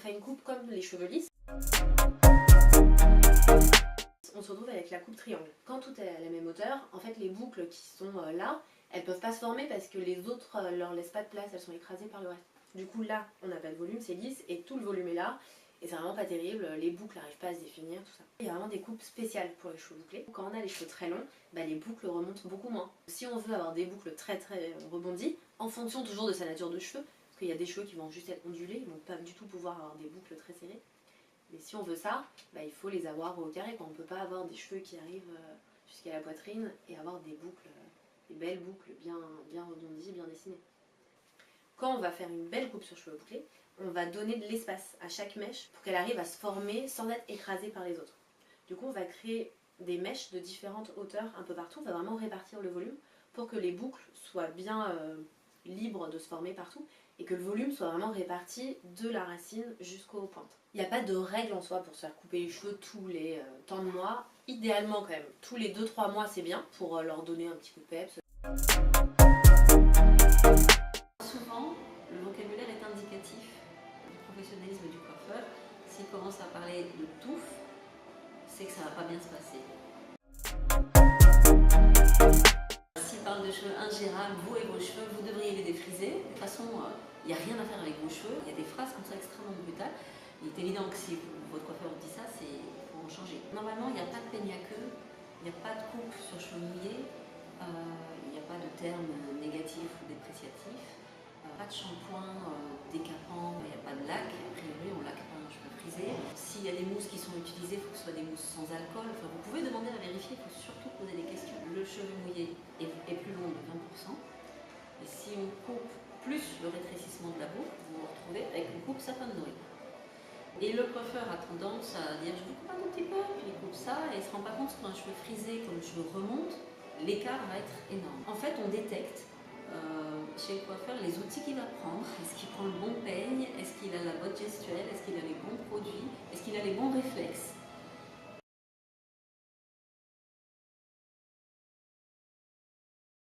fait une coupe comme les cheveux lisses. On se retrouve avec la coupe triangle. Quand tout est à la même hauteur, en fait les boucles qui sont là, elles peuvent pas se former parce que les autres leur laissent pas de place, elles sont écrasées par le reste. Du coup là, on n'a pas de volume, c'est lisse et tout le volume est là. Et c'est vraiment pas terrible, les boucles n'arrivent pas à se définir, tout ça. Il y a vraiment des coupes spéciales pour les cheveux bouclés. Quand on a les cheveux très longs, les boucles remontent beaucoup moins. Si on veut avoir des boucles très rebondies, en fonction toujours de sa nature de cheveux, parce qu'il y a des cheveux qui vont juste être ondulés, ils vont pas du tout pouvoir avoir des boucles très serrées. Mais si on veut ça, il faut les avoir au carré. On ne peut pas avoir des cheveux qui arrivent jusqu'à la poitrine et avoir des boucles, des belles boucles bien rebondies, bien dessinées. Quand on va faire une belle coupe sur cheveux bouclés, on va donner de l'espace à chaque mèche pour qu'elle arrive à se former sans être écrasée par les autres. Du coup, on va créer des mèches de différentes hauteurs un peu partout. On va vraiment répartir le volume pour que les boucles soient bien libres de se former partout et que le volume soit vraiment réparti de la racine jusqu'aux pointes. Il n'y a pas de règle en soi pour se faire couper les cheveux tous les temps de mois. Idéalement quand même, tous les 2-3 mois c'est bien pour leur donner un petit coup de peps. Souvent, le vocabulaire est indicatif du professionnalisme du coiffeur. S'il commence à parler de touffe, c'est que ça va pas bien se passer. S'il parle de cheveux ingérables, vous et vos cheveux, vous devriez les défriser. De toute façon, il n'y a rien à faire avec vos cheveux. Il y a des phrases comme ça extrêmement brutales. Il est évident que si votre coiffeur vous dit ça, c'est pour en changer. Normalement, il n'y a pas de peigne à queue, il n'y a pas de coupe sur cheveux mouillés, il n'y a pas de termes négatifs ou dépréciatifs. Pas de shampoing décapant, il n'y a pas de lac, a priori on laque pas un cheveu frisé. S'il y a des mousses qui sont utilisées, il faut que ce soit des mousses sans alcool. Enfin, vous pouvez demander à vérifier, il faut surtout poser des questions. Le cheveu mouillé est plus long de 20%. Et si on coupe plus le rétrécissement de la boucle, vous vous retrouvez avec une coupe sapin de Noël. Et le coiffeur a tendance à dire je vous coupe un tout petit peu, puis il coupe ça, et il ne se rend pas compte qu'un cheveu frisé, comme le cheveu remonte, l'écart va être énorme. En fait, on détecte chez le coiffeur les outils qu'il va prendre. Est-ce qu'il prend le bon peigne? Est-ce qu'il a la bonne gestuelle? Est-ce qu'il a les bons produits? Est-ce qu'il a les bons réflexes?